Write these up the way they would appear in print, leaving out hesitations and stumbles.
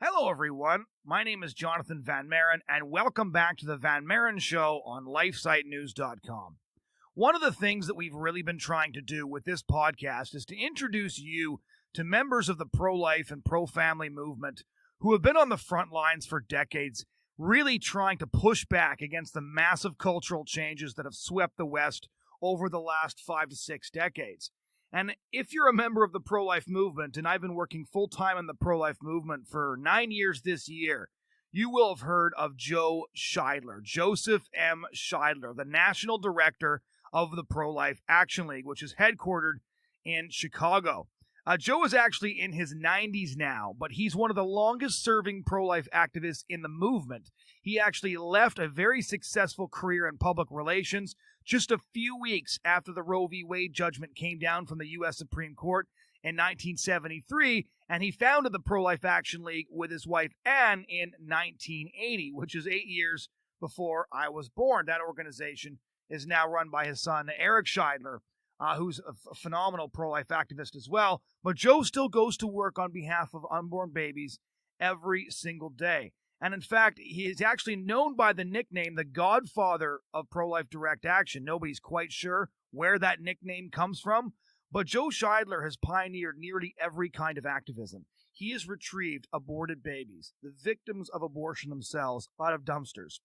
Hello, everyone. My name is Jonathon Van Maren, and welcome back to the Van Maren Show on LifeSiteNews.com. One of the things that we've really been trying to do with this podcast is to introduce you to members of the pro-life and pro-family movement who have been on the front lines for decades, really trying to push back against the massive cultural changes that have swept the West over the last 5 to 6 decades. And if you're a member of the pro-life movement, and I've been working full-time in the pro-life movement for 9 years this year, you will have heard of Joe Scheidler, Joseph M. Scheidler, the national director of the Pro-Life Action League, which is headquartered in Chicago. Joe is actually in his 90s now, but he's one of the longest-serving pro-life activists in the movement. He actually left a very successful career in public relations just a few weeks after the Roe v. Wade judgment came down from the U.S. Supreme Court in 1973, and he founded the Pro-Life Action League with his wife Ann in 1980, which is 8 years before I was born. That organization is now run by his son, Eric Scheidler, who's a phenomenal pro-life activist as well. But Joe still goes to work on behalf of unborn babies every single day. And in fact, he is actually known by the nickname the Godfather of pro-life direct action. Nobody's quite sure where that nickname comes from, but Joe Scheidler has pioneered nearly every kind of activism. He has retrieved aborted babies, the victims of abortion themselves, out of dumpsters,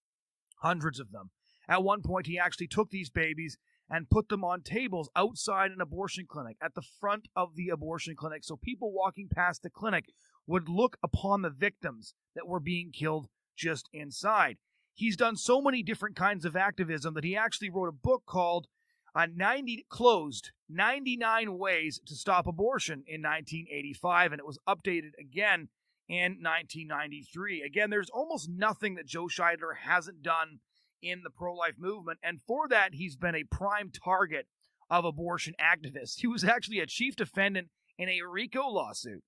hundreds of them. At one point, he actually took these babies and put them on tables outside an abortion clinic, at the front of the abortion clinic, so people walking past the clinic would look upon the victims that were being killed just inside. He's done so many different kinds of activism that he actually wrote a book called 99 Ways to Stop Abortion in 1985, and it was updated again in 1993. Again, there's almost nothing that Joe Scheidler hasn't done in the pro-life movement, and for that, he's been a prime target of abortion activists. He was actually a chief defendant in a RICO lawsuit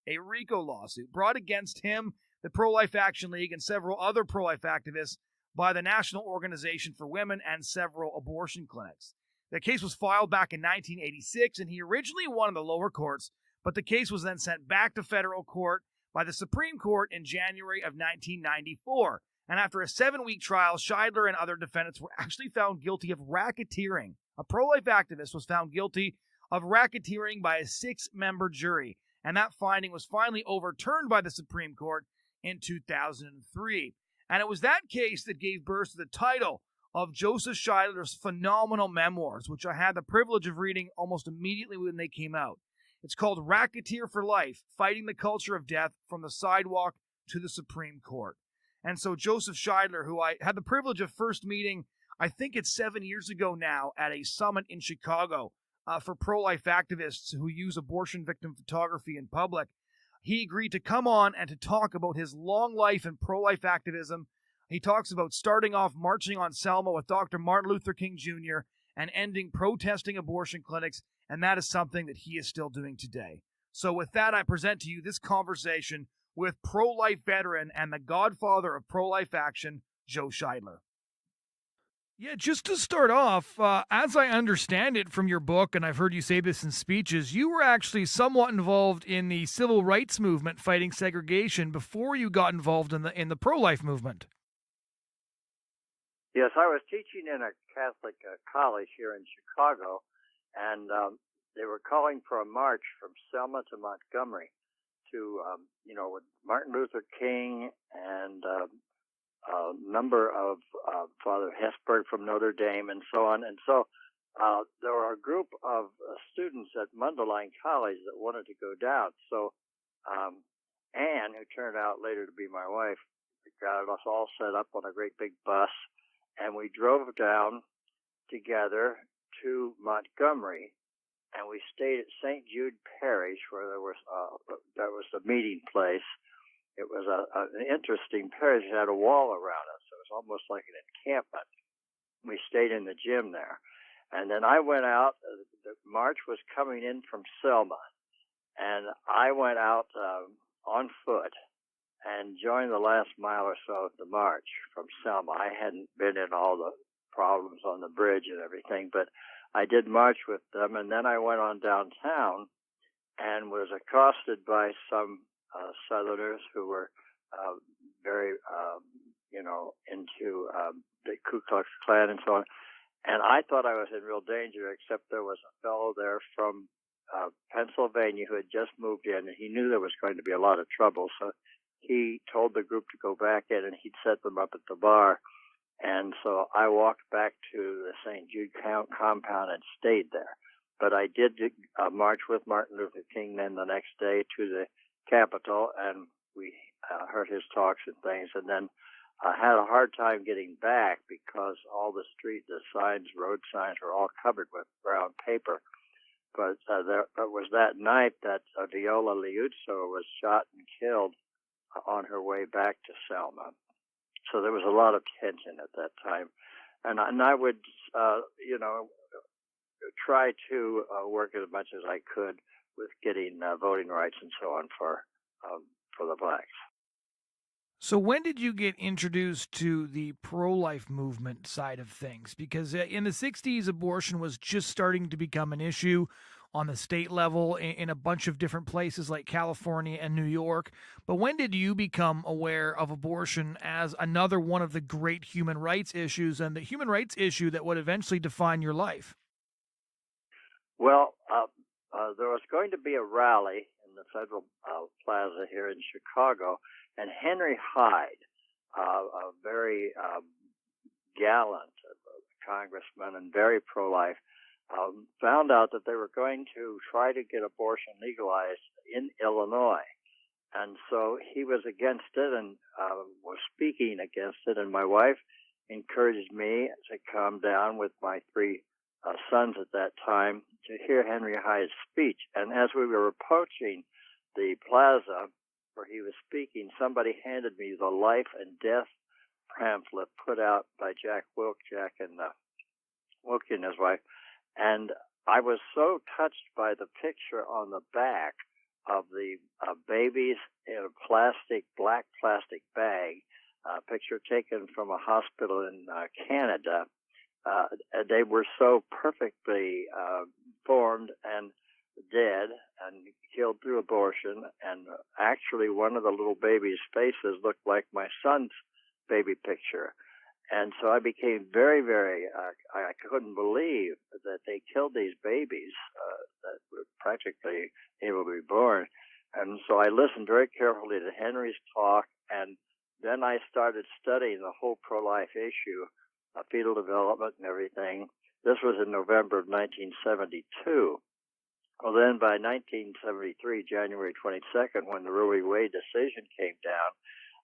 brought against him, the Pro-Life Action League, and several other pro-life activists by the National Organization for Women and several abortion clinics. The case was filed back in 1986, and he originally won in the lower courts, but the case was then sent back to federal court by the Supreme Court in January of 1994. And after a 7-week trial, Scheidler and other defendants were actually found guilty of racketeering. A pro-life activist was found guilty of racketeering by a 6-member jury, and that finding was finally overturned by the Supreme Court in 2003. And it was that case that gave birth to the title of Joseph Scheidler's phenomenal memoirs, which I had the privilege of reading almost immediately when they came out. It's called Racketeer for Life, Fighting the Culture of Death from the Sidewalk to the Supreme Court. And so Joseph Scheidler, who I had the privilege of first meeting, I think it's 7 years ago now, at a summit in Chicago for pro-life activists who use abortion victim photography in public, he agreed to come on and to talk about his long life in pro-life activism. He talks about starting off marching on Selma with Dr. Martin Luther King Jr. and ending protesting abortion clinics, and that is something that he is still doing today. So with that, I present to you this conversation with pro-life veteran and the godfather of pro-life action, Joe Scheidler. Yeah, just to start off, as I understand it from your book, and I've heard you say this in speeches, you were actually somewhat involved in the civil rights movement fighting segregation before you got involved in the pro-life movement. Yes, I was teaching in a Catholic college here in Chicago, and they were calling for a march from Selma to Montgomery to, with Martin Luther King and a number of Father Hesburgh from Notre Dame and so on. And so there were a group of students at Mundelein College that wanted to go down. So Anne, who turned out later to be my wife, got us all set up on a great big bus, and we drove down together to Montgomery, and we stayed at St. Jude Parish, where that was the meeting place. It was an interesting parish. It had a wall around it, so it was almost like an encampment. We stayed in the gym there. And then I went out. The march was coming in from Selma, and I went out on foot and joined the last mile or so of the march from Selma. I hadn't been in all the problems on the bridge and everything, but I did march with them, and then I went on downtown and was accosted by some Southerners who were very, into the Ku Klux Klan and so on. And I thought I was in real danger, except there was a fellow there from Pennsylvania who had just moved in, and he knew there was going to be a lot of trouble. So he told the group to go back in, and he'd set them up at the bar. And so I walked back to the St. Jude compound and stayed there. But I did march with Martin Luther King then the next day to the Capitol, and we heard his talks and things. And then I had a hard time getting back because all the signs, road signs, were all covered with brown paper. But it was that night that Viola Liuzzo was shot and killed on her way back to Selma. So there was a lot of tension at that time. And I would, try to work as much as I could with getting voting rights and so on for the blacks. So when did you get introduced to the pro-life movement side of things? Because in the 60s, abortion was just starting to become an issue on the state level in a bunch of different places like California and New York. But when did you become aware of abortion as another one of the great human rights issues and the human rights issue that would eventually define your life? Well, there was going to be a rally in the Federal Plaza here in Chicago, and Henry Hyde, a very gallant congressman and very pro-life, found out that they were going to try to get abortion legalized in Illinois. And so he was against it and was speaking against it. And my wife encouraged me to come down with my three sons at that time to hear Henry Hyde's speech. And as we were approaching the plaza where he was speaking, somebody handed me the Life and Death pamphlet put out by Jack and Wilkie and his wife. And I was so touched by the picture on the back of the babies in a black plastic bag, a picture taken from a hospital in Canada. They were so perfectly formed and dead and killed through abortion. And actually, one of the little babies' faces looked like my son's baby picture. And so I became very, very, I couldn't believe that they killed these babies that were practically able to be born. And so I listened very carefully to Henry's talk, and then I started studying the whole pro-life issue, fetal development and everything. This was in November of 1972. Well, then by 1973, January 22nd, when the Roe v. Wade decision came down,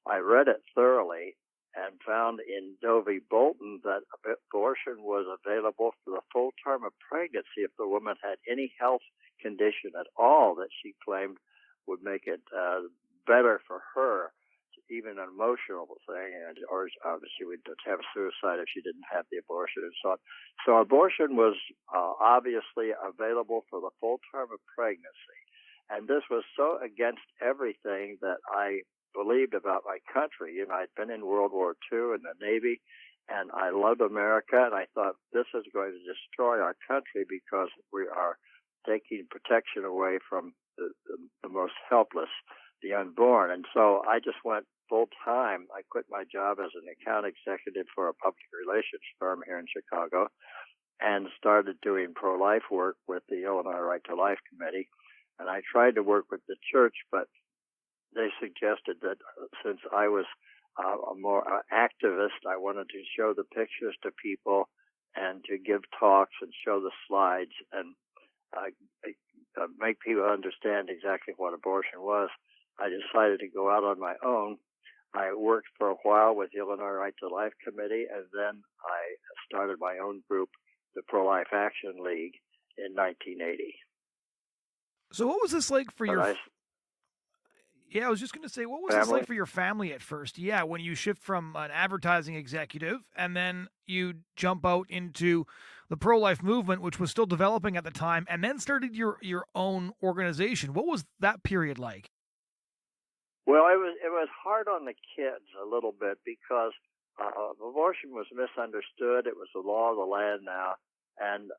I read it thoroughly and found in Doe v. Bolton that abortion was available for the full term of pregnancy if the woman had any health condition at all that she claimed would make it better for her, even an emotional thing, or she would have suicide if she didn't have the abortion and so on. So abortion was obviously available for the full term of pregnancy. And this was so against everything that I believed about my country. I'd been in World War II in the Navy, and I loved America, and I thought this is going to destroy our country because we are taking protection away from the most helpless, the unborn. And so I just went full time. I quit my job as an account executive for a public relations firm here in Chicago and started doing pro-life work with the Illinois Right to Life Committee. And I tried to work with the church, but they suggested that since I was a more activist, I wanted to show the pictures to people and to give talks and show the slides and make people understand exactly what abortion was. I decided to go out on my own. I worked for a while with the Illinois Right to Life Committee, and then I started my own group, the Pro-Life Action League, in 1980. So what was this like for your... Yeah, I was just going to say, what was this like for your family at first? Yeah, when you shift from an advertising executive and then you jump out into the pro-life movement, which was still developing at the time, and then started your own organization. What was that period like? Well, it was hard on the kids a little bit because abortion was misunderstood. It was the law of the land now, and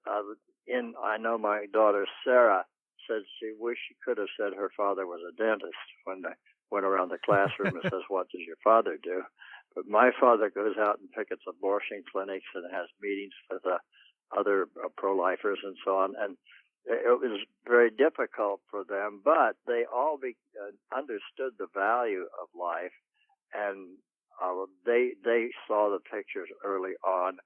I know my daughter Sarah said she wished she could have said her father was a dentist when went around the classroom and says, "What does your father do?" But my father goes out and pickets abortion clinics and has meetings with other pro-lifers and so on. And it was very difficult for them, but they all understood the value of life, and they saw the pictures early on,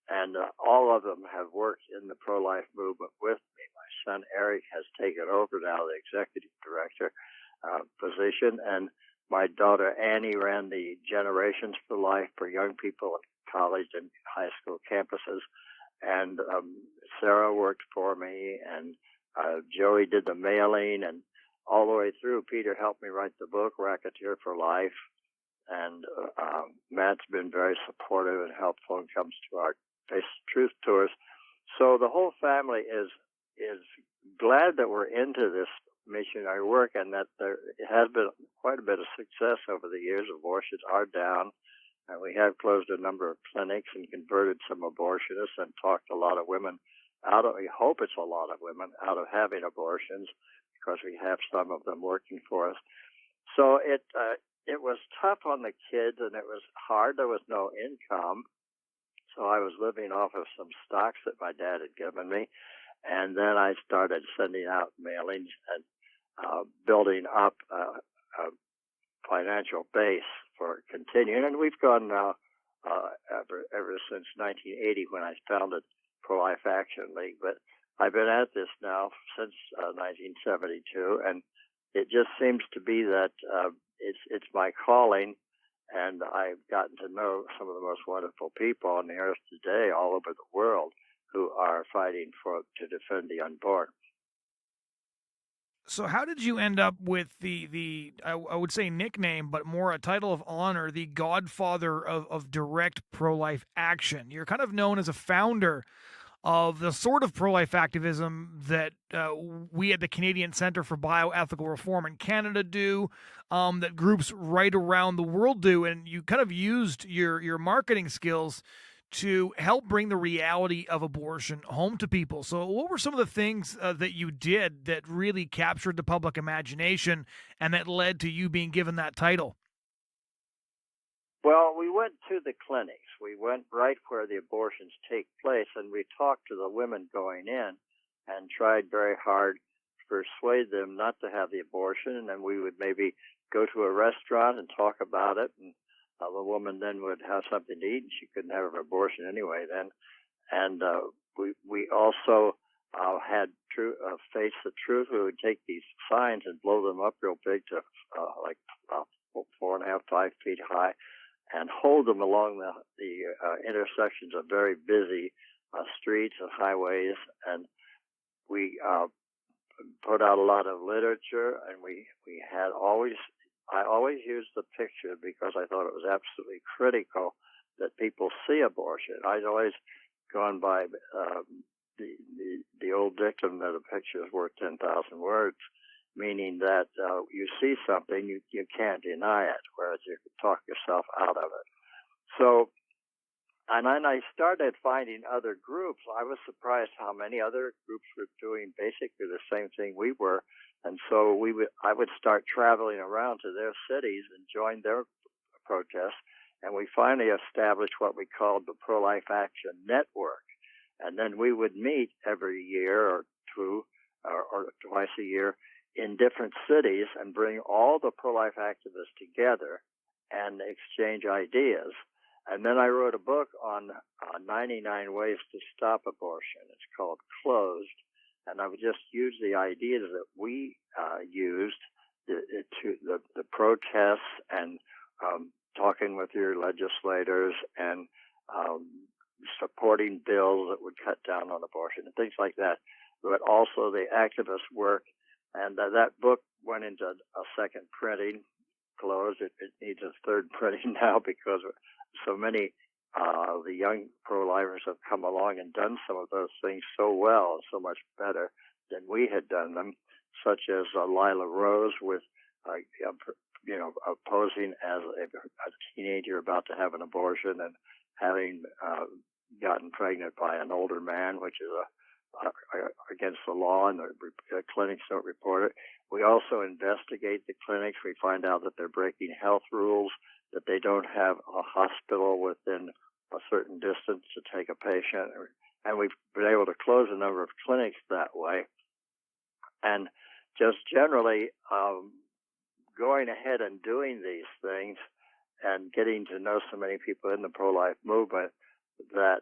and all of them have worked in the pro-life movement with me. My son Eric has taken over now the executive director position, and my daughter Annie ran the Generations for Life for young people at college and high school campuses, and Sarah worked for me, and Joey did the mailing, and all the way through, Peter helped me write the book, Racketeer for Life, and Matt's been very supportive and helpful and comes to our Face the Truth tours. So the whole family is glad that we're into this missionary work, and that there has been quite a bit of success over the years. Abortions are down, and we have closed a number of clinics and converted some abortionists and talked a lot of women out of, we hope it's a lot of women, out of having abortions, because we have some of them working for us. So it was tough on the kids, and it was hard. There was no income. So I was living off of some stocks that my dad had given me. And then I started sending out mailings and building up a financial base for continuing. And we've gone now ever since 1980 when I founded Pro-Life Action League. But I've been at this now since 1972, and it just seems to be that it's my calling, and I've gotten to know some of the most wonderful people on the earth today all over the world who are fighting to defend the unborn. So how did you end up with the I would say nickname, but more a title of honor, the godfather of direct pro-life action? You're kind of known as a founder of the sort of pro-life activism that we at the Canadian Centre for Bioethical Reform in Canada do, that groups right around the world do, and you kind of used your marketing skills to help bring the reality of abortion home to people. So what were some of the things that you did that really captured the public imagination and that led to you being given that title? Well, we went to the clinics. We went right where the abortions take place, and we talked to the women going in and tried very hard to persuade them not to have the abortion. And then we would maybe go to a restaurant and talk about it, and the woman then would have something to eat, and she couldn't have her abortion anyway then. And we also had Face the Truth. We would take these signs and blow them up real big to like 4.5, 5 feet high, and hold them along the intersections of very busy streets and highways. And we put out a lot of literature, and I always used the picture because I thought it was absolutely critical that people see abortion. I'd always gone by the old dictum that a picture is worth 10,000 words, meaning that you see something, you can't deny it, whereas you can talk yourself out of it. So, and then I started finding other groups. I was surprised how many other groups were doing basically the same thing we were. And so I would start traveling around to their cities and join their protests. And we finally established what we called the Pro-Life Action Network. And then we would meet every year or two or twice a year in different cities and bring all the pro-life activists together and exchange ideas. And then I wrote a book on 99 ways to stop abortion. It's called Closed. And I would just use the ideas that we used, the protests and talking with your legislators and supporting bills that would cut down on abortion and things like that, but also the activist work. And that book went into a second printing, Closed. It needs a third printing now because so many the young pro-lifers have come along and done some of those things so well, so much better than we had done them, such as Lila Rose with, posing as a teenager about to have an abortion and having gotten pregnant by an older man, which is against the law, and the clinics don't report it. We also investigate the clinics. We find out that they're breaking health rules, that they don't have a hospital within a certain distance to take a patient. And we've been able to close a number of clinics that way. And just generally going ahead and doing these things and getting to know so many people in the pro-life movement that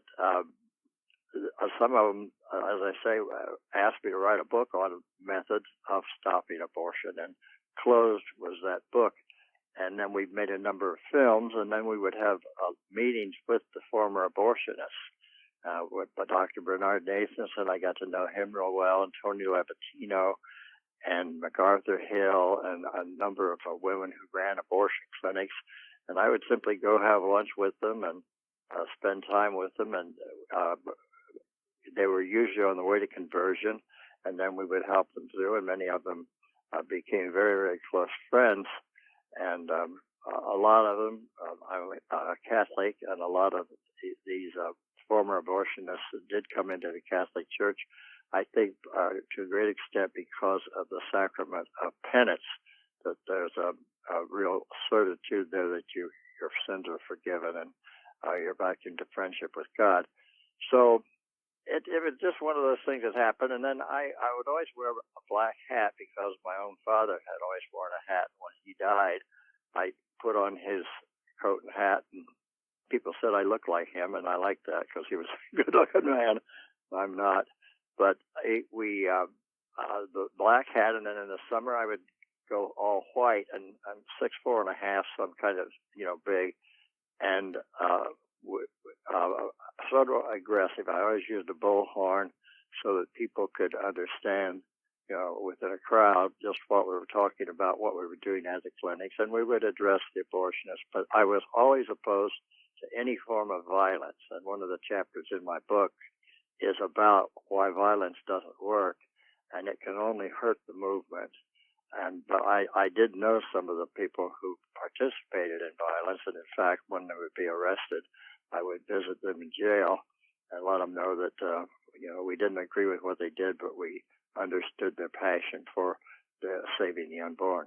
some of them, as I say, asked me to write a book on methods of stopping abortion, and Closed was that book. And then we made a number of films, and then we would have meetings with the former abortionists. With Dr. Bernard Nathanson, I got to know him real well, and Tony Levatino, and MacArthur Hill, and a number of women who ran abortion clinics. And I would simply go have lunch with them and spend time with them, and they were usually on the way to conversion, and then we would help them through, and many of them became very, very close friends. And a lot of them, I'm a Catholic, and a lot of these former abortionists did come into the Catholic Church, I think to a great extent because of the sacrament of penance, that there's a real certitude there that your sins are forgiven and you're back into friendship with God. So it was just one of those things that happened. And then I would always wear a black hat because my own father had always worn a hat. When he died, I put on his coat and hat, and people said I looked like him, and I liked that because he was a good-looking man. I'm not. But the black hat, and then in the summer I would go all white, and I'm 6'4.5", so I'm kind of, big, and sort of aggressive. I always used a bullhorn so that people could understand, within a crowd, just what we were talking about, what we were doing at the clinics, and we would address the abortionists. But I was always opposed to any form of violence, and one of the chapters in my book is about why violence doesn't work, and it can only hurt the movement. But I did know some of the people who participated in violence, and in fact, when they would be arrested, I would visit them in jail and let them know that we didn't agree with what they did, but we understood their passion for saving the unborn.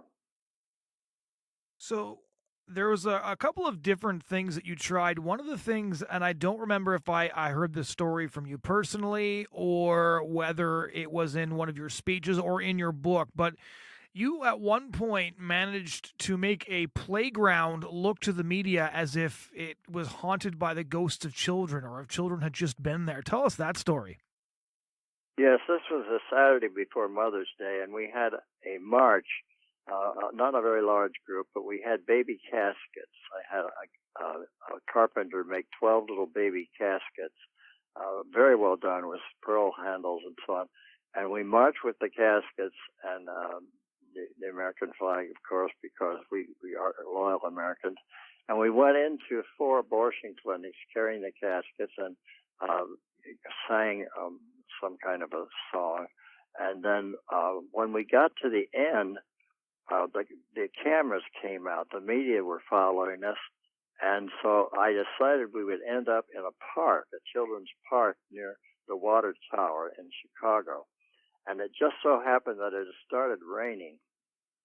So there was a couple of different things that you tried. One of the things, and I don't remember if I heard this story from you personally or whether it was in one of your speeches or in your book, but you at one point managed to make a playground look to the media as if it was haunted by the ghosts of children, or if children had just been there. Tell us that story. Yes, this was a Saturday before Mother's Day, and we had a march. Not a very large group, but we had baby caskets. I had a carpenter make 12 little baby caskets, very well done with pearl handles and so on. And we marched with the caskets and the American flag, of course, because we are loyal Americans. And we went into 4 abortion clinics carrying the caskets and sang some kind of a song. And then when we got to the end, the cameras came out. The media were following us. And so I decided we would end up in a park, a children's park near the water tower in Chicago. And it just so happened that it had started raining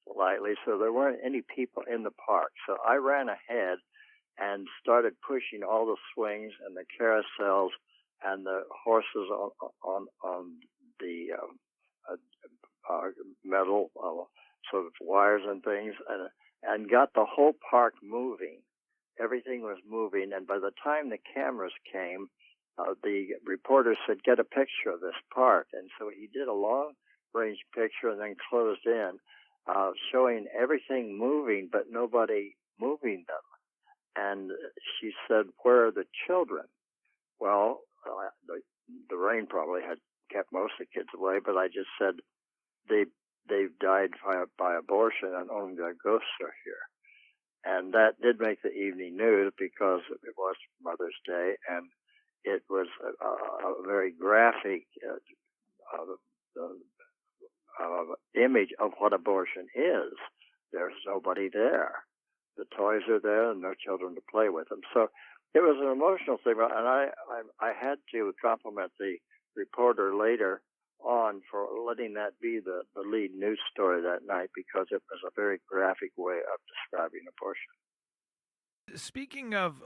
lightly, so there weren't any people in the park. So I ran ahead and started pushing all the swings and the carousels and the horses on the metal sort of wires and things, and got the whole park moving. Everything was moving, and by the time the cameras came, the reporter said, "Get a picture of this park." And so he did a long-range picture and then closed in, showing everything moving, but nobody moving them. And she said, "Where are the children?" Well, the rain probably had kept most of the kids away, but I just said, they've died by abortion and only their ghosts are here. And that did make the evening news because it was Mother's Day, and it was a very graphic image of what abortion is. There's nobody there. The toys are there and no children to play with them. So it was an emotional thing, and I had to compliment the reporter later on for letting that be the lead news story that night, because it was a very graphic way of describing abortion. Speaking of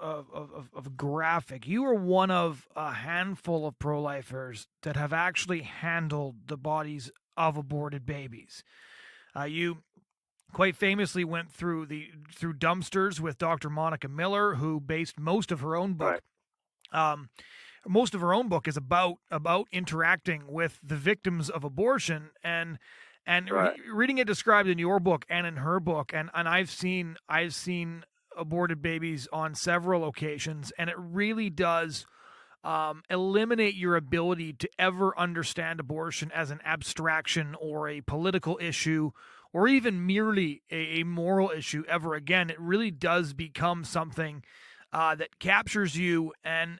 graphic, you are one of a handful of pro-lifers that have actually handled the bodies of aborted babies. You quite famously went through dumpsters with Dr. Monica Miller, who based most of her own book. Right. Most of her own book is about interacting with the victims of abortion, and Right. reading it described in your book and in her book, and I've seen aborted babies on several occasions, and it really does eliminate your ability to ever understand abortion as an abstraction or a political issue or even merely a moral issue ever again. It really does become something that captures you and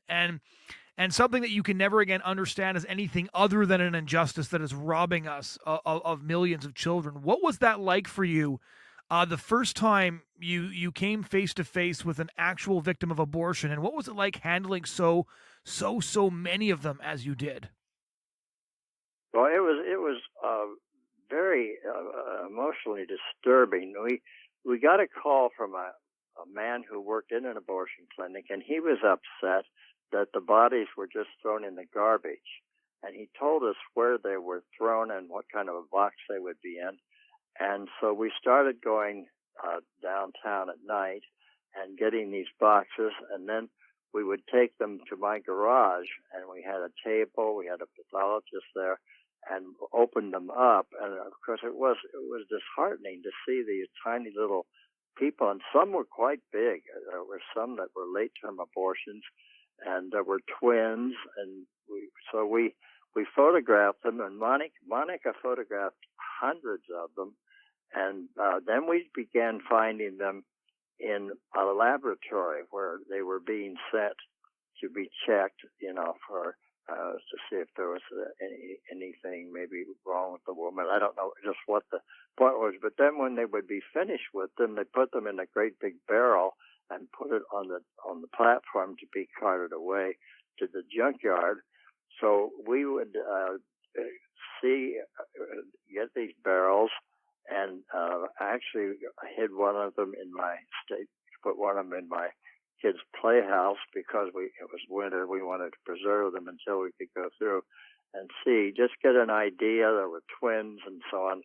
something that you can never again understand as anything other than an injustice that is robbing us of millions of children. What was that like for you the first time you came face to face with an actual victim of abortion, and what was it like handling so many of them as you did? Well, it was very emotionally disturbing. We got a call from a man who worked in an abortion clinic, and he was upset that the bodies were just thrown in the garbage. And he told us where they were thrown and what kind of a box they would be in. And so we started going downtown at night and getting these boxes, and then we would take them to my garage, and we had a table, we had a pathologist there, and opened them up. And of course, it was disheartening to see these tiny little people, and some were quite big. There were some that were late-term abortions, and there were twins, and we photographed them, and Monica photographed hundreds of them, and then we began finding them in a laboratory where they were being sent to be checked, for to see if there was anything maybe wrong with the woman. I don't know just what the point was, but then when they would be finished with them, they put them in a great big barrel and put it on the platform to be carted away to the junkyard. So we would get these barrels, and actually hid one of them put one of them in my kids' playhouse because it was winter. We wanted to preserve them until we could go through and just get an idea. There were twins and so on.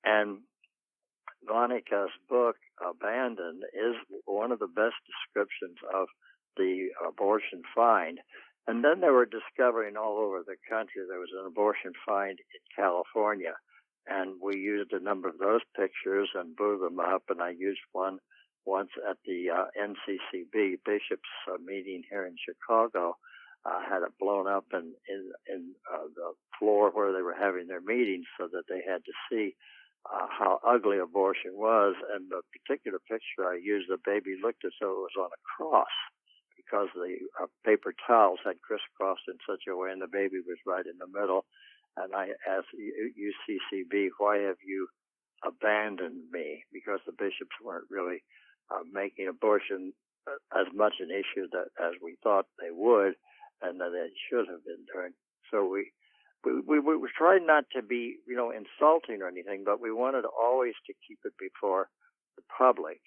And Monica's book, Abandoned, is one of the best descriptions of the abortion find. And then they were discovering all over the country. There was an abortion find in California, and we used a number of those pictures and blew them up. And I used one once at the NCCB Bishops meeting here in Chicago. Had it blown up in the floor where they were having their meetings, so that they had to see how ugly abortion was. And the particular picture I used, the baby looked as though it was on a cross, because the paper towels had crisscrossed in such a way, and the baby was right in the middle. And I asked UCCB, why have you abandoned me? Because the bishops weren't really making abortion as much an issue as we thought they would, and that they should have been doing. So we were trying not to be, insulting or anything, but we wanted always to keep it before the public.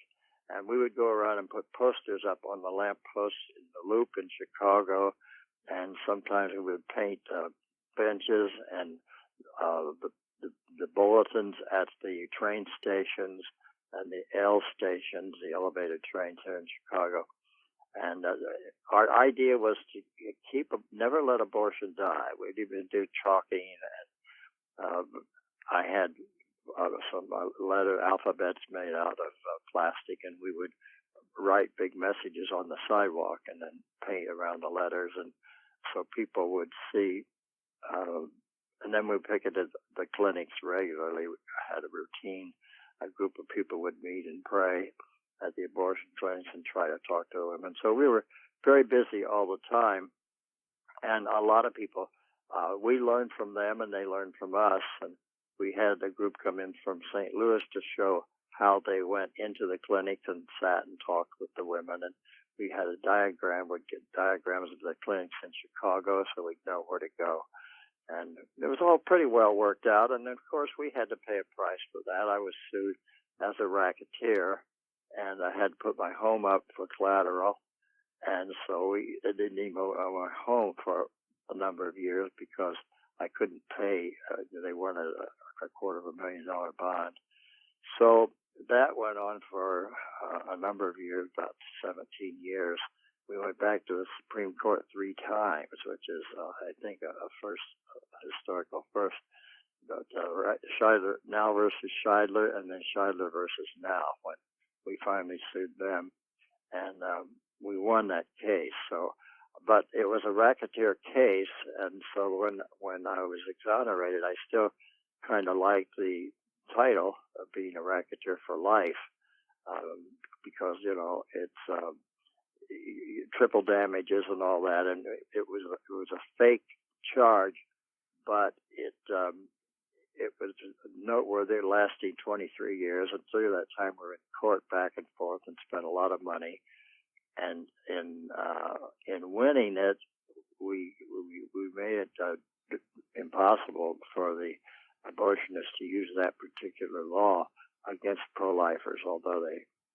And we would go around and put posters up on the lampposts in the Loop in Chicago, and sometimes we would paint benches and the bulletins at the train stations and the L stations, the elevated trains here in Chicago. And our idea was to never let abortion die. We'd even do chalking, and I had some letter alphabets made out of plastic, and we would write big messages on the sidewalk and then paint around the letters, and so people would see. And then we picketed the clinics regularly. We had a routine. A group of people would meet and pray at the abortion clinics and try to talk to women. So we were very busy all the time. And a lot of people, we learned from them and they learned from us. And we had a group come in from St. Louis to show how they went into the clinics and sat and talked with the women. And we had a diagram. We'd get diagrams of the clinics in Chicago so we'd know where to go. And it was all pretty well worked out. And of course, we had to pay a price for that. I was sued as a racketeer, and I had to put my home up for collateral. And so I didn't even own my home for a number of years because I couldn't pay. They wanted a $250,000 bond. So that went on for a number of years, about 17 years. We went back to the Supreme Court 3 times, which is, I think, a historical first. But Scheidler now versus Scheidler, and then Scheidler versus now, when we finally sued them, and we won that case. So, but it was a racketeer case, and so when I was exonerated, I still kind of liked the title of being a racketeer for life, because it's triple damages and all that, and it was a fake charge, but it was noteworthy, lasting 23 years. And through that time, we were in court back and forth and spent a lot of money. And in winning it, we made it impossible for the abortionists to use that particular law against pro-lifers, although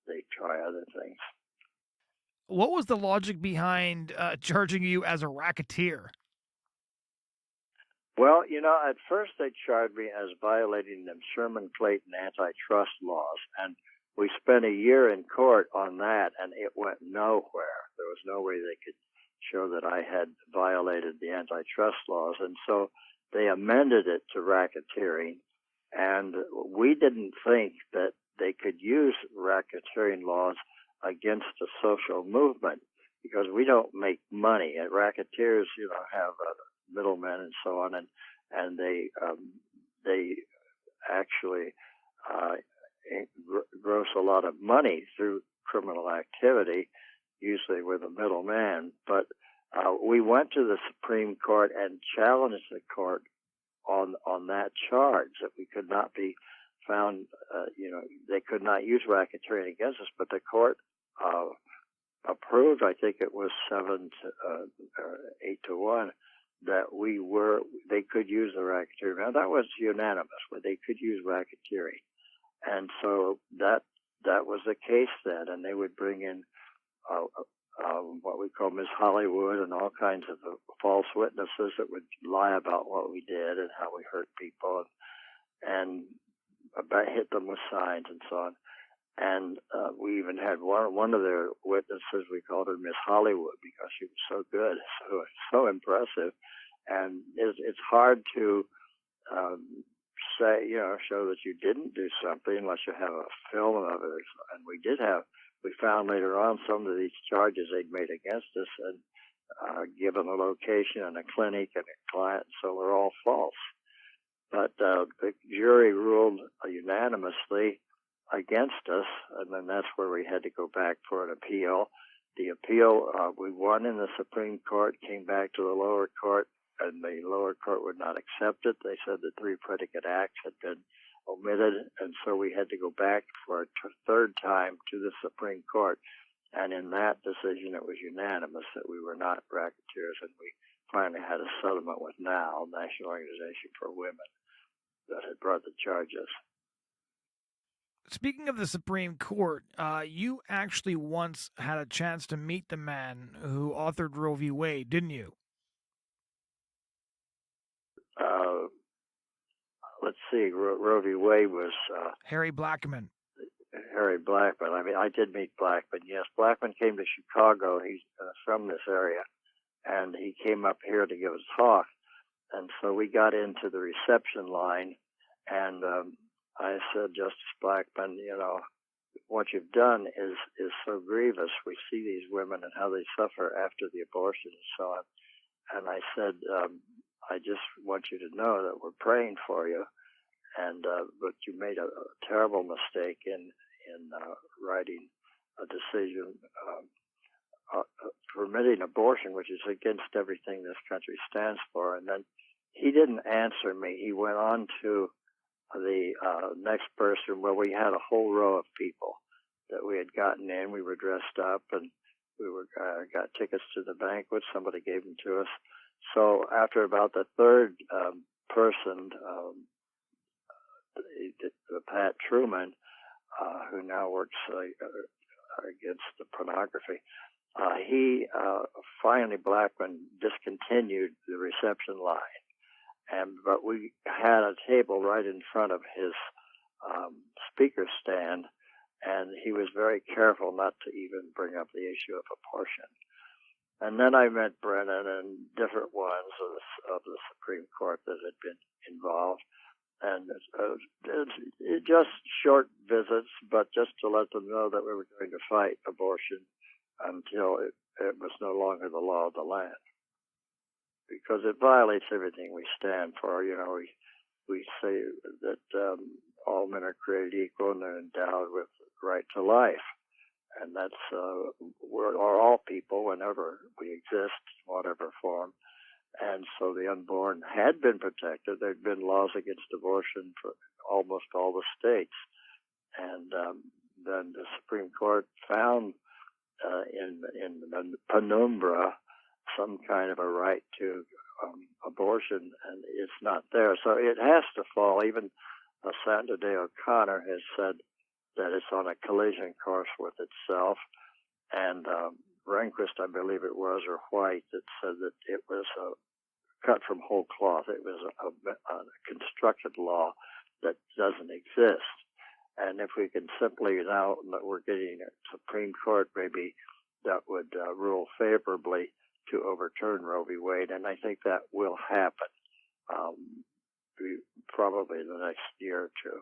they try other things. What was the logic behind charging you as a racketeer? Well, at first they charged me as violating the Sherman-Clayton antitrust laws, and we spent a year in court on that, and it went nowhere. There was no way they could show that I had violated the antitrust laws, and so they amended it to racketeering, and we didn't think that they could use racketeering laws against a social movement, because we don't make money. And racketeers, have middlemen and so on, and they actually gross a lot of money through criminal activity, usually with a middleman. But we went to the Supreme Court and challenged the court on that charge, that we could not be found, they could not use racketeering against us, but the court approved, I think it was 8-1, that they could use the racketeering. Now that was unanimous, where they could use racketeering. And so that was the case then, and they would bring in what we call Miss Hollywood and all kinds of false witnesses that would lie about what we did and how we hurt people and hit them with signs and so on. And we even had one of their witnesses, we called her Miss Hollywood because she was so good, so impressive. And it's hard to show that you didn't do something unless you have a film of it. And we found later on some of these charges they'd made against us, and given a location and a clinic and a client, so they're all false. But the jury ruled unanimously against us, and then that's where we had to go back for an appeal. The appeal, we won in the Supreme Court, came back to the lower court, and the lower court would not accept it. They said the 3 predicate acts had been omitted, and so we had to go back for a third time to the Supreme Court. And in that decision, it was unanimous that we were not racketeers, and we finally had a settlement with NOW, National Organization for Women, that had brought the charges. Speaking of the Supreme Court, you actually once had a chance to meet the man who authored Roe v. Wade, didn't you? Let's see, Roe v. Wade was... Harry Blackmun. Harry Blackmun. I mean, I did meet Blackmun, yes. Blackmun came to Chicago. He's from this area, and he came up here to give a talk. And so we got into the reception line, and I said, Justice Blackmun, what you've done is so grievous. We see these women and how they suffer after the abortion and so on. And I said, I just want you to know that we're praying for you, and but you made a terrible mistake in writing a decision permitting abortion, which is against everything this country stands for. And then he didn't answer me. He went on to the next person, where we had a whole row of people that we had gotten in. We were dressed up, and we got tickets to the banquet. Somebody gave them to us. So after about the third person, Pat Truman, who now works against the pornography, finally Blackmun discontinued the reception line, but we had a table right in front of his speaker stand, and he was very careful not to even bring up the issue of abortion. And then I met Brennan and different ones of the Supreme Court that had been involved. And it just short visits, but just to let them know that we were going to fight abortion until it was no longer the law of the land. Because it violates everything we stand for. You know, we say that all men are created equal and they're endowed with the right to life. And that's, we're all people whenever we exist, whatever form. And so the unborn had been protected. There'd been laws against abortion for almost all the states. And then the Supreme Court found in the penumbra some kind of a right to abortion, and it's not there. So it has to fall. Even Sandra Day O'Connor has said that it's on a collision course with itself. And Rehnquist, I believe it was, or White, that said that it was cut from whole cloth. It was a constructed law that doesn't exist. And if we can simply, now that we're getting a Supreme Court maybe that would rule favorably to overturn Roe v. Wade, and I think that will happen probably in the next year or two.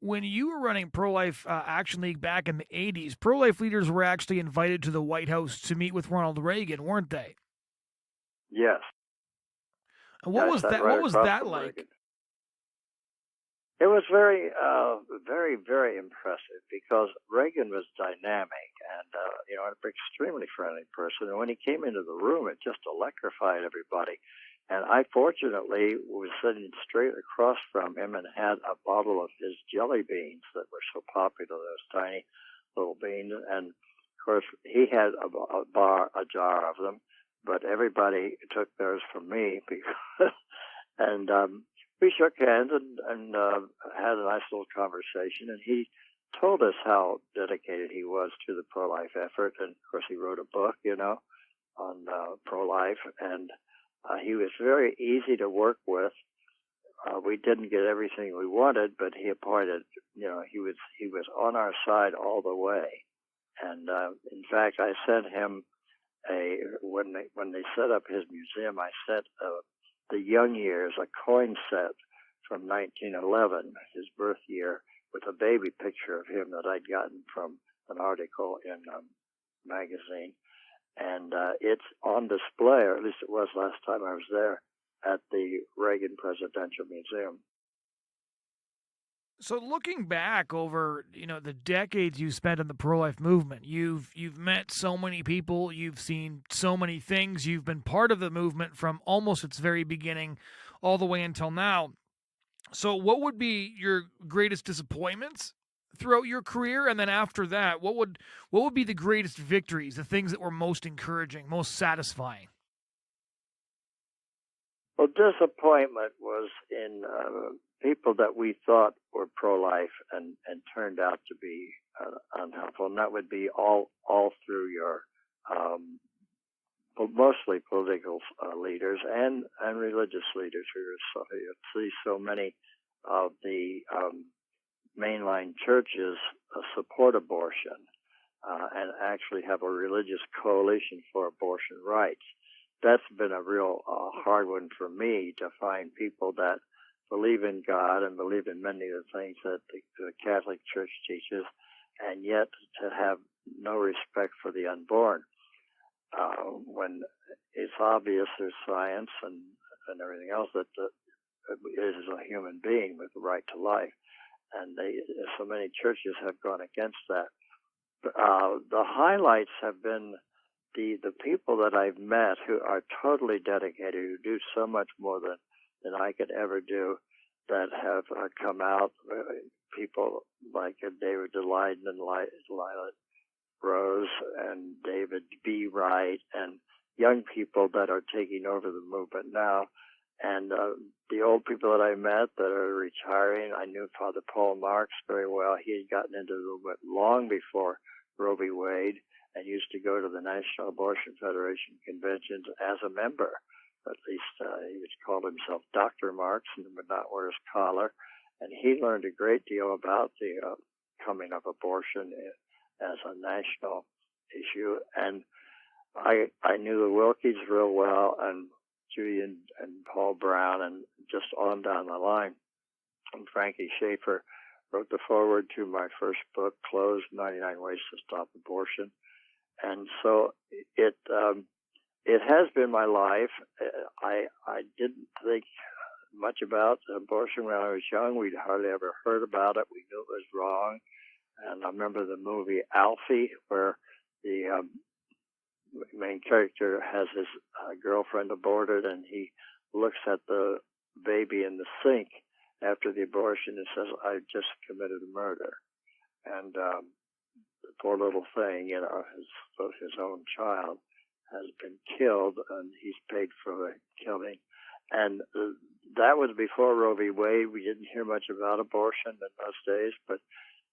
When you were running Pro-Life Action League back in the 80s, pro-life leaders were actually invited to the White House to meet with Ronald Reagan, weren't they? Yes. And what was that? What was that like? Reagan. It was very, very, very impressive because Reagan was dynamic and an extremely friendly person. And when he came into the room, it just electrified everybody. And I fortunately was sitting straight across from him and had a bottle of his jelly beans that were so popular, those tiny little beans. And of course, he had a jar of them, but everybody took theirs from me because, and we shook hands and had a nice little conversation. And he told us how dedicated he was to the pro-life effort. And of course, he wrote a book, on pro-life, and he was very easy to work with. We didn't get everything we wanted, but he appointed, he was on our side all the way. And in fact, I sent him when they set up his museum, I sent the young years, a coin set from 1911, his birth year, with a baby picture of him that I'd gotten from an article in a magazine. And it's on display, or at least it was last time I was there, at the Reagan Presidential Museum. So looking back over, the decades you spent in the pro-life movement, you've met so many people, you've seen so many things, you've been part of the movement from almost its very beginning all the way until now. So what would be your greatest disappointments throughout your career, and then after that, what would be the greatest victories, the things that were most encouraging, most satisfying? Well, disappointment was in people that we thought were pro-life and turned out to be unhelpful, and that would be all through your mostly political leaders and religious leaders who see so many of the mainline churches support abortion and actually have a religious coalition for abortion rights. That's been a real hard one for me, to find people that believe in God and believe in many of the things that the Catholic Church teaches, and yet to have no respect for the unborn. When it's obvious there's science and everything else that it is a human being with the right to life. And so many churches have gone against that. The highlights have been the people that I've met who are totally dedicated, who do so much more than I could ever do, that have come out. People like David Delyden and Lila Rose and David B. Wright, and young people people that are taking over the movement now. And the old people that I met that are retiring, I knew Father Paul Marks very well. He had gotten into the movement long before Roe v. Wade and used to go to the National Abortion Federation conventions as a member. At least he would call himself Dr. Marks and would not wear his collar. And he learned a great deal about the coming of abortion as a national issue. And I knew the Wilkies real well, and Judy and Paul Brown, and just on down the line. And Frankie Schaefer wrote the foreword to my first book, Closed, 99 Ways to Stop Abortion. And so it has been my life. I didn't think much about abortion when I was young. We'd hardly ever heard about it. We knew it was wrong. And I remember the movie Alfie, where the main character has his girlfriend aborted, and he looks at the baby in the sink after the abortion and says, "I just committed a murder." And the poor little thing, his own child, has been killed, and he's paid for the killing. And that was before Roe v. Wade. We didn't hear much about abortion in those days, but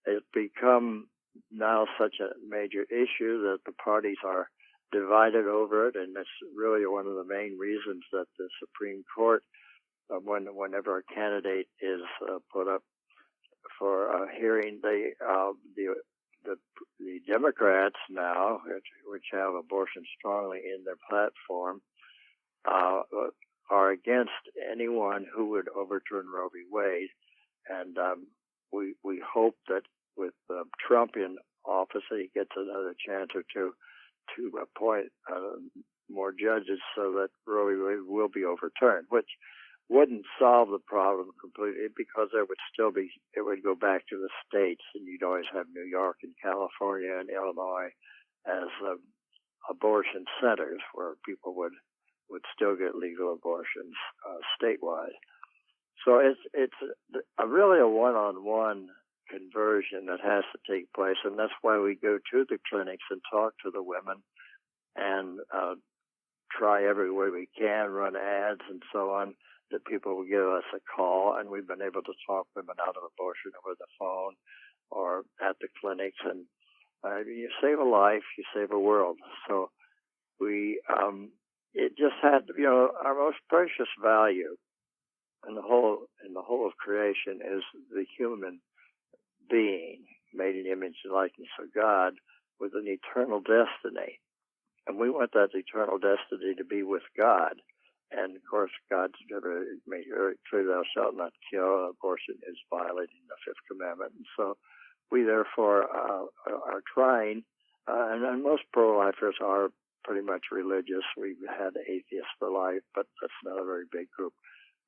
it's become now such a major issue that the parties are divided over it, and that's really one of the main reasons that the Supreme Court, whenever a candidate is put up for a hearing, the Democrats now, which have abortion strongly in their platform, are against anyone who would overturn Roe v. Wade, and we hope that with Trump in office, that he gets another chance or two to appoint more judges so that Roe v. Wade will be overturned, which wouldn't solve the problem completely, because there would still be, it would go back to the states, and you'd always have New York and California and Illinois as abortion centers where people would still get legal abortions statewide. So it's really a one-on-one conversion that has to take place, and that's why we go to the clinics and talk to the women and try every way we can, run ads and so on, that people will give us a call, and we've been able to talk women out of abortion over the phone or at the clinics, and you save a life, you save a world. So we it just had, our most precious value in the whole of creation is the human being, made in the image and likeness of God, with an eternal destiny. And we want that eternal destiny to be with God. And of course, God's never made it very clear, thou shalt not kill. Abortion is violating the fifth commandment. And so we therefore are trying, and most pro-lifers are pretty much religious. We've had atheists for life, but that's not a very big group.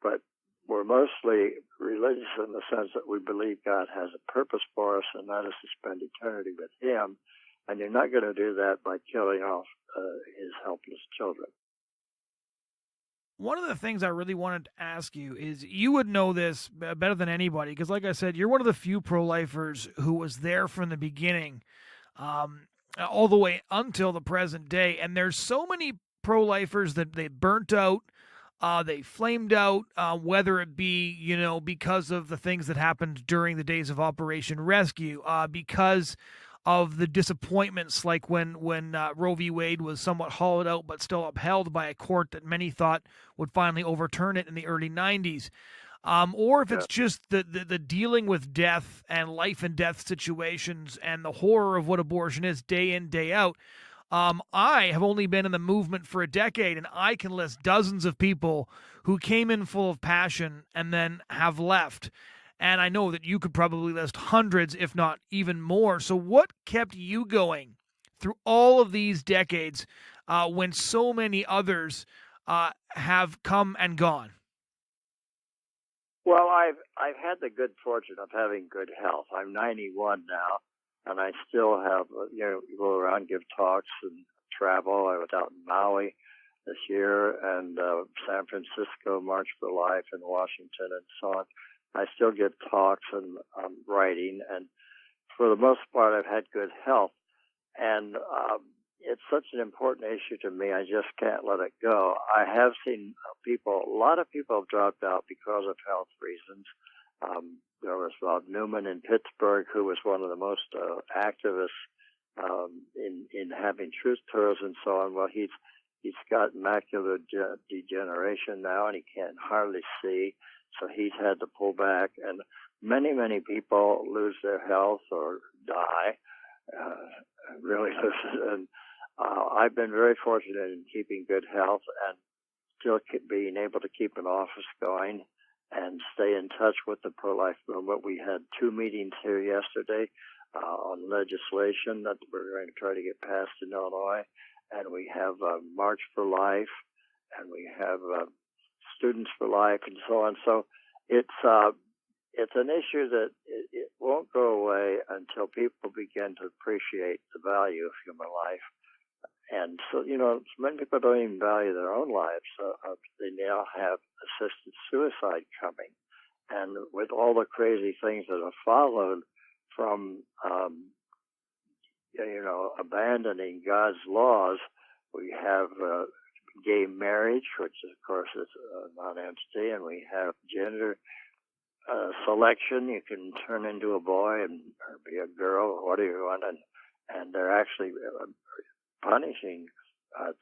But we're mostly religious in the sense that we believe God has a purpose for us, and that is to spend eternity with Him. And you're not going to do that by killing off His helpless children. One of the things I really wanted to ask you is, you would know this better than anybody, because like I said, you're one of the few pro-lifers who was there from the beginning, all the way until the present day. And there's so many pro-lifers that they burnt out, they flamed out, whether it be, because of the things that happened during the days of Operation Rescue, because of the disappointments, like when Roe v. Wade was somewhat hollowed out but still upheld by a court that many thought would finally overturn it in the early 90s. Or if it's just the dealing with death and life and death situations and the horror of what abortion is day in, day out. I have only been in the movement for a decade, and I can list dozens of people who came in full of passion and then have left. And I know that you could probably list hundreds, if not even more. So what kept you going through all of these decades when so many others have come and gone? Well, I've had the good fortune of having good health. I'm 91 now, and I still have, go around, give talks and travel. I was out in Maui this year, and San Francisco, March for Life, and Washington, and so on. I still give talks and writing, and for the most part, I've had good health. And, it's such an important issue to me. I just can't let it go. I have seen a lot of people have dropped out because of health reasons. There was Bob Newman in Pittsburgh, who was one of the most activists in having truth tours and so on. Well, he's got macular degeneration now, and he can't hardly see, so he's had to pull back. And many people lose their health or die. Really lose. And I've been very fortunate in keeping good health and still being able to keep an office going and stay in touch with the pro-life movement. We had 2 meetings here yesterday on legislation that we're going to try to get passed in Illinois, and we have March for Life, and we have Students for Life, and so on. So it's an issue that it won't go away until people begin to appreciate the value of human life. And so, many people don't even value their own lives. They now have assisted suicide coming. And with all the crazy things that have followed from, abandoning God's laws, we have gay marriage, which of course is a non-entity, and we have gender selection. You can turn into a boy and or be a girl, or whatever you want, and they're actually punishing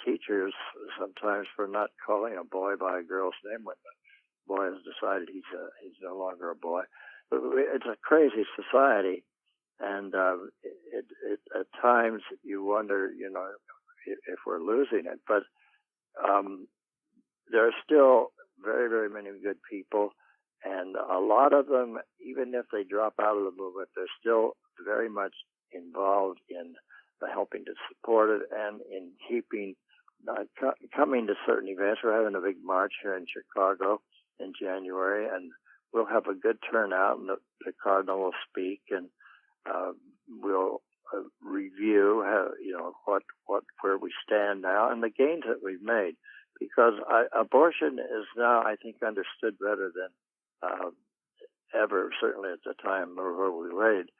teachers sometimes for not calling a boy by a girl's name when the boy has decided he's no longer a boy. But it's a crazy society, and at times you wonder, if we're losing it. But there are still very, very many good people, and a lot of them, even if they drop out of the movement, they're still very much involved in the helping to support it and in keeping coming to certain events. We're having a big march here in Chicago in January, and we'll have a good turnout, and the Cardinal will speak, and we'll review where we stand now and the gains that we've made, because abortion is now, I think, understood better than ever, certainly at the time where we waited.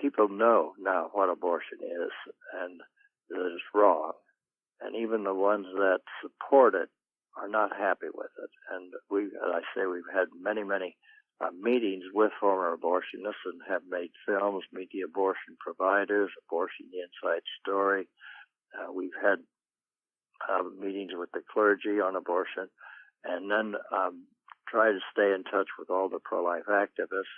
People know now what abortion is and that it's wrong. And even the ones that support it are not happy with it. And we've had many meetings with former abortionists and have made films, Meet the Abortion Providers, Abortion the Inside Story. We've had meetings with the clergy on abortion, and then try to stay in touch with all the pro-life activists.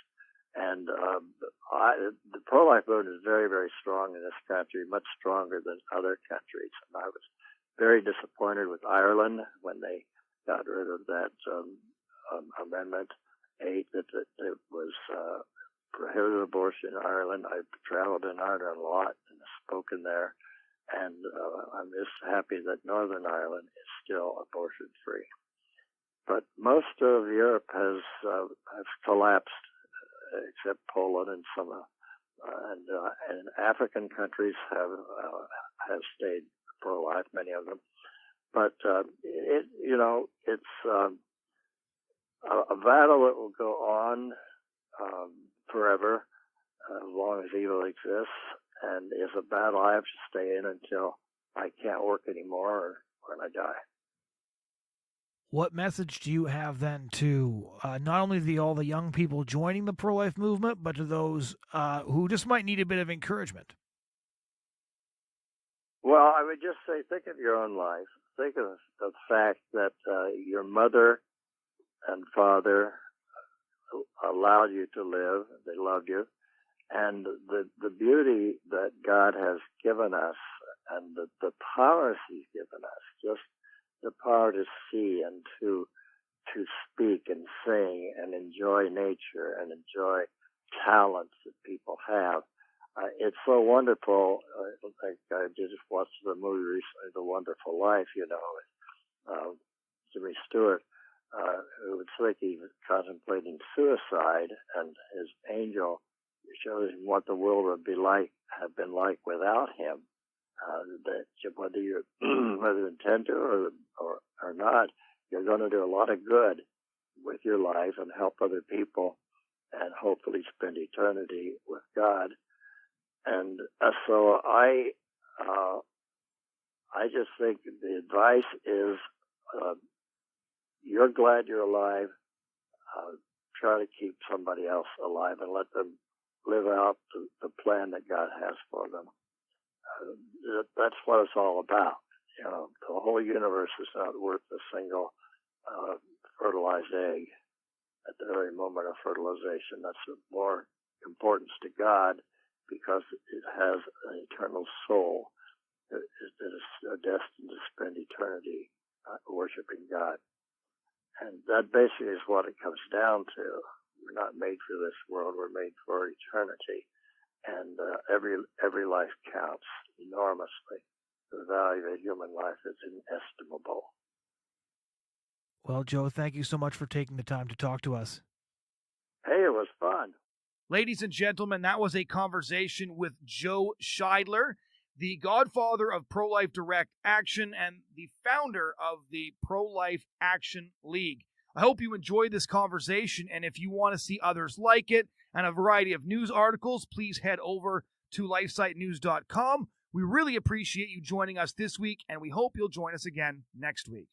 And the pro-life movement is very, very strong in this country, much stronger than other countries. And I was very disappointed with Ireland when they got rid of that Amendment 8 that was prohibited abortion in Ireland. I traveled in Ireland a lot and spoken there, and I'm just happy that Northern Ireland is still abortion-free. But most of Europe has collapsed, except Poland and some, and African countries have stayed pro-life, many of them. But it's a battle that will go on forever, as long as evil exists, and it's a battle I have to stay in until I can't work anymore or when I die. What message do you have then to not only all the young people joining the pro-life movement, but to those who just might need a bit of encouragement? Well, I would just say, think of your own life. Think of the fact that your mother and father allowed you to live. They loved you. And the beauty that God has given us and the powers he's given us, just the power to see and to speak and sing and enjoy nature and enjoy talents that people have. It's so wonderful. Like I just watched the movie recently, The Wonderful Life, with Jimmy Stewart, who was like he was contemplating suicide, and his angel shows him what the world would have been like without him. That whether you intend to or not, you're going to do a lot of good with your life and help other people, and hopefully spend eternity with God. And so I I just think the advice is you're glad you're alive. Try to keep somebody else alive and let them live out the plan that God has for them. That's what it's all about. The whole universe is not worth a single fertilized egg at the very moment of fertilization. That's of more importance to God because it has an eternal soul that is destined to spend eternity worshiping God. And that basically is what it comes down to. We're not made for this world. We're made for eternity. And every life counts enormously. The value of a human life is inestimable. Well, Joe, thank you so much for taking the time to talk to us. Hey, it was fun. Ladies and gentlemen, that was a conversation with Joe Scheidler, the godfather of Pro-Life Direct Action and the founder of the Pro-Life Action League. I hope you enjoyed this conversation, and if you want to see others like it and a variety of news articles, please head over to lifesitenews.com. We really appreciate you joining us this week, and we hope you'll join us again next week.